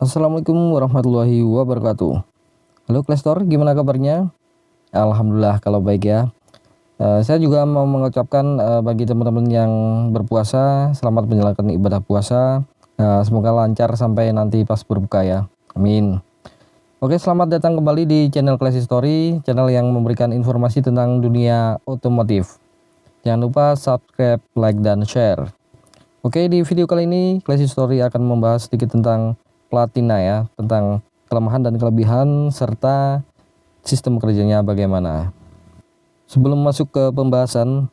Assalamualaikum warahmatullahi wabarakatuh. Halo Klestor, gimana kabarnya? Alhamdulillah kalau baik ya. Saya juga mau mengucapkan bagi teman-teman yang berpuasa, selamat menjalankan ibadah puasa. Semoga lancar sampai nanti pas berbuka ya. Amin. Oke, selamat datang kembali di channel Classy Story, channel yang memberikan informasi tentang dunia otomotif. Jangan lupa subscribe, like, dan share. Oke, di video kali ini Classy Story akan membahas sedikit tentang Platina ya, tentang kelemahan dan kelebihan serta sistem kerjanya bagaimana. Sebelum masuk ke pembahasan,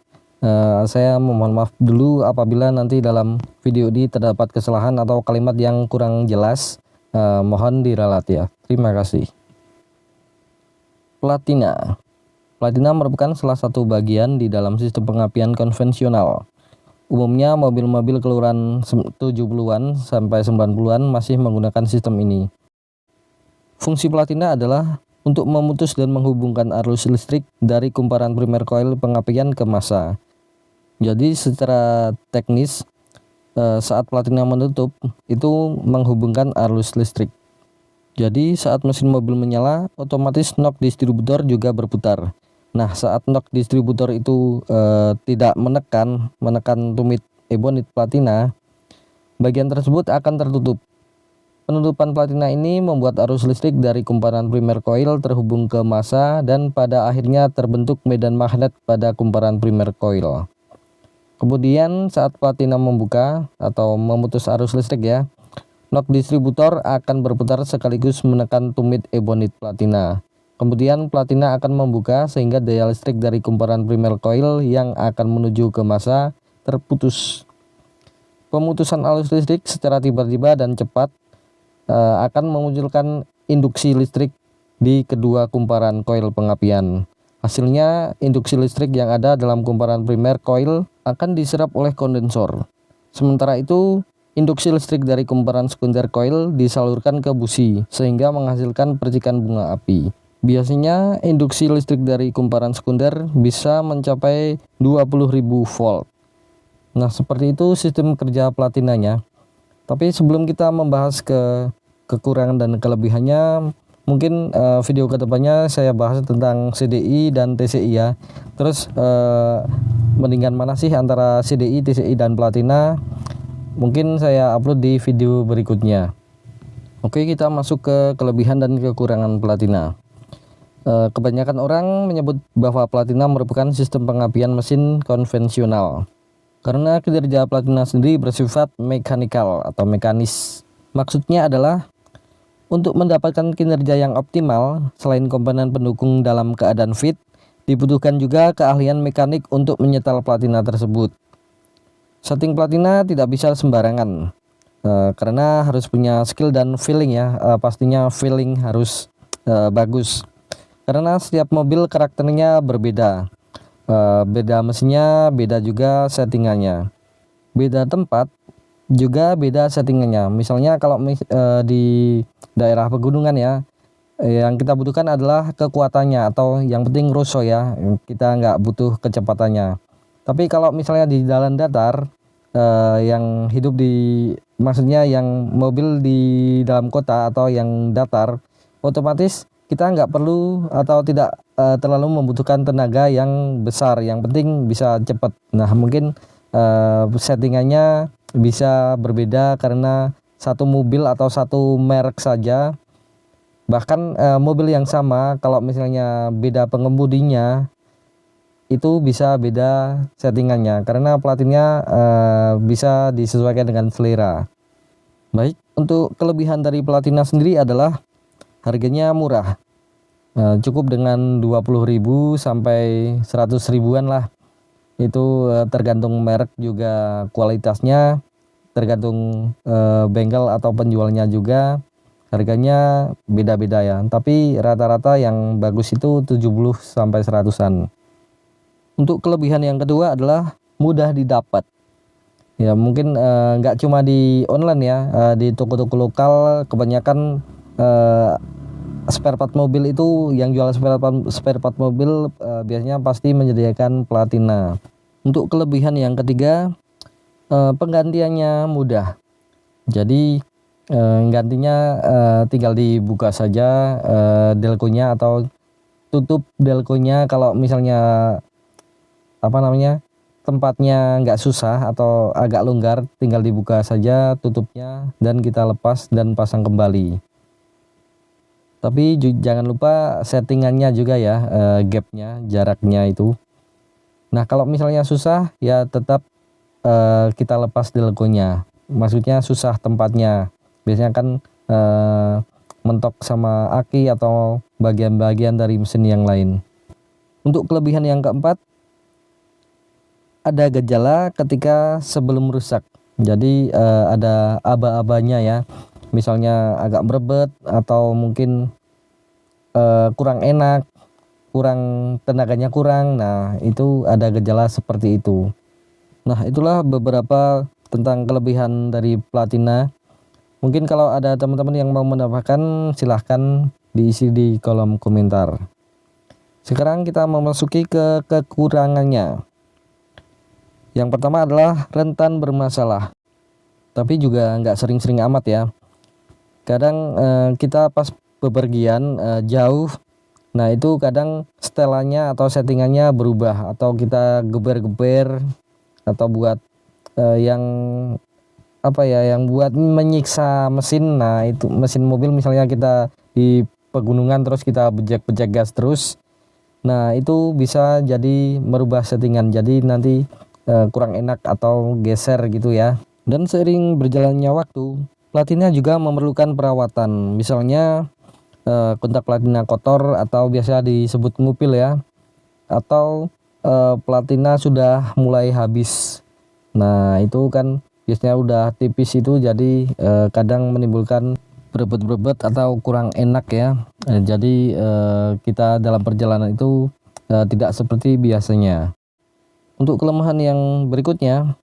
saya memohon maaf dulu apabila nanti dalam video ini terdapat kesalahan atau kalimat yang kurang jelas. Mohon diralat ya. Terima kasih. Platina merupakan salah satu bagian di dalam sistem pengapian konvensional. Umumnya mobil-mobil keluaran 70-an sampai 90-an masih menggunakan sistem ini. Fungsi platina adalah untuk memutus dan menghubungkan arus listrik dari kumparan primer coil pengapian ke massa. Jadi secara teknis saat platina menutup itu menghubungkan arus listrik. Jadi saat mesin mobil menyala, otomatis knock distributor juga berputar. Nah, saat knock distributor itu tidak menekan tumit ebonit platina, bagian tersebut akan tertutup. Penutupan platina ini membuat arus listrik dari kumparan primer coil terhubung ke massa dan pada akhirnya terbentuk medan magnet pada kumparan primer coil. Kemudian saat platina membuka atau memutus arus listrik ya, knock distributor akan berputar sekaligus menekan tumit ebonit platina. Kemudian platina akan membuka sehingga daya listrik dari kumparan primer coil yang akan menuju ke massa terputus. Pemutusan arus listrik secara tiba-tiba dan cepat akan memunculkan induksi listrik di kedua kumparan coil pengapian. Hasilnya induksi listrik yang ada dalam kumparan primer coil akan diserap oleh kondensor. Sementara itu induksi listrik dari kumparan sekunder coil disalurkan ke busi sehingga menghasilkan percikan bunga api. Biasanya induksi listrik dari kumparan sekunder bisa mencapai 20.000 volt. Nah, seperti itu sistem kerja platinanya. Tapi sebelum kita membahas kekurangan dan kelebihannya, mungkin video kedepannya saya bahas tentang CDI dan TCI ya. Terus mendingan mana sih antara CDI, TCI, dan platina? Mungkin saya upload di video berikutnya. Oke, kita masuk ke kelebihan dan kekurangan platina. Kebanyakan orang menyebut bahwa platina merupakan sistem pengapian mesin konvensional karena kinerja platina sendiri bersifat mekanikal atau mekanis. Maksudnya adalah untuk mendapatkan kinerja yang optimal, selain komponen pendukung dalam keadaan fit, dibutuhkan juga keahlian mekanik untuk menyetel platina tersebut. Setting platina tidak bisa sembarangan karena harus punya skill dan feeling ya. Pastinya feeling harus bagus. Karena setiap mobil karakternya berbeda, beda mesinnya, beda juga settingannya, beda tempat juga beda settingannya. Misalnya kalau di daerah pegunungan ya, yang kita butuhkan adalah kekuatannya atau yang penting rosso ya, kita nggak butuh kecepatannya. Tapi kalau misalnya di jalan datar, yang hidup maksudnya yang mobil di dalam kota atau yang datar, otomatis kita nggak perlu atau tidak terlalu membutuhkan tenaga yang besar, yang penting bisa cepat. Nah, mungkin settingannya bisa berbeda karena satu mobil atau satu merek saja, bahkan mobil yang sama kalau misalnya beda pengemudinya itu bisa beda settingannya karena platinnya bisa disesuaikan dengan selera. Baik, untuk kelebihan dari platina sendiri adalah harganya murah, cukup dengan 20.000 sampai 100 ribuan lah. Itu tergantung merek juga kualitasnya, tergantung bengkel atau penjualnya juga, harganya beda-beda ya. Tapi rata-rata yang bagus itu 70 sampai 100-an. Untuk kelebihan yang kedua adalah mudah didapat. Ya mungkin nggak cuma di online ya, di toko-toko lokal kebanyakan spare part mobil itu yang jual spare part mobil biasanya pasti menyediakan platina. Untuk kelebihan yang ketiga, penggantiannya mudah. Jadi gantinya tinggal dibuka saja delconya atau tutup delconya. Kalau misalnya tempatnya nggak susah atau agak longgar, tinggal dibuka saja tutupnya dan kita lepas dan pasang kembali. Tapi jangan lupa settingannya juga ya, gapnya, jaraknya itu. Nah kalau misalnya susah ya tetap kita lepas delconya, maksudnya susah tempatnya, biasanya kan mentok sama aki atau bagian-bagian dari mesin yang lain. Untuk kelebihan yang keempat, ada gejala ketika sebelum rusak. Jadi ada aba-abanya ya, misalnya agak berebet atau mungkin kurang enak, kurang tenaganya kurang. Nah itu ada gejala seperti itu. Nah itulah beberapa tentang kelebihan dari Platina. Mungkin kalau ada teman-teman yang mau menambahkan silahkan diisi di kolom komentar. Sekarang kita memasuki ke kekurangannya. Yang pertama adalah rentan bermasalah, tapi juga nggak sering-sering amat ya. Kadang kita pas bepergian jauh, nah itu kadang setelannya atau settingannya berubah, atau kita geber-geber atau buat yang buat menyiksa mesin. Nah itu mesin mobil, misalnya kita di pegunungan terus kita bejek-bejek gas terus, nah itu bisa jadi merubah settingan, jadi nanti kurang enak atau geser gitu ya. Dan seiring berjalannya waktu, Platina juga memerlukan perawatan, misalnya kontak Platina kotor atau biasa disebut ngupil ya, atau Platina sudah mulai habis. Nah itu kan biasanya udah tipis itu, jadi kadang menimbulkan berebet-berebet atau kurang enak ya. Jadi kita dalam perjalanan itu tidak seperti biasanya. Untuk kelemahan yang berikutnya,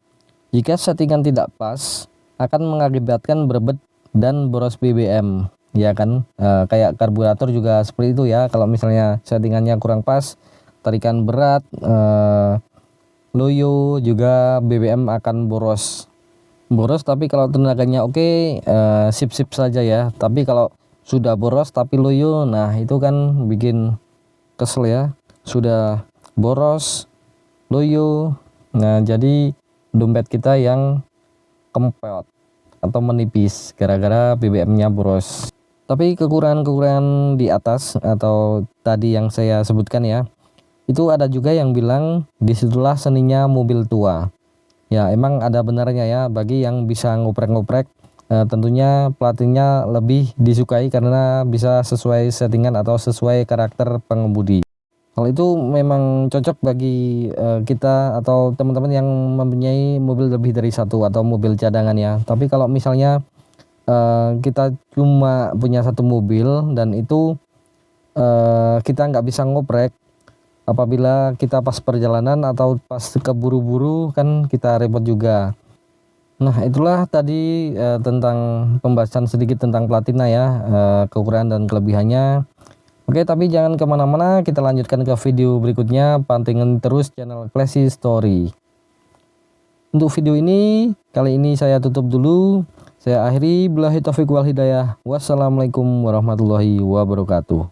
jika settingan tidak pas akan mengakibatkan berebet dan boros BBM ya kan. Kayak karburator juga seperti itu ya, kalau misalnya settingannya kurang pas, tarikan berat, loyo juga BBM akan boros. Tapi kalau tenaganya oke, sip-sip saja ya. Tapi kalau sudah boros tapi loyo, nah itu kan bikin kesel ya. Sudah boros, loyo, nah jadi dompet kita yang kempot atau menipis gara-gara BBM-nya boros. Tapi kekurangan-kekurangan di atas atau tadi yang saya sebutkan ya, itu ada juga yang bilang disitulah seninya mobil tua. Ya emang ada benarnya ya, bagi yang bisa ngoprek-ngoprek tentunya Platina lebih disukai karena bisa sesuai settingan atau sesuai karakter pengemudi. Hal itu memang cocok bagi kita atau teman-teman yang mempunyai mobil lebih dari satu atau mobil cadangan ya. Tapi kalau misalnya kita cuma punya satu mobil dan itu kita nggak bisa ngoprek, apabila kita pas perjalanan atau pas keburu-buru kan kita repot juga. Nah itulah tadi tentang pembahasan sedikit tentang Platina ya, kekurangan dan kelebihannya. Oke, tapi jangan kemana-mana, kita lanjutkan ke video berikutnya. Pantengin terus channel Classy Story. Untuk video ini, kali ini saya tutup dulu. Saya akhiri, billahi taufiq wal hidayah. Wassalamualaikum warahmatullahi wabarakatuh.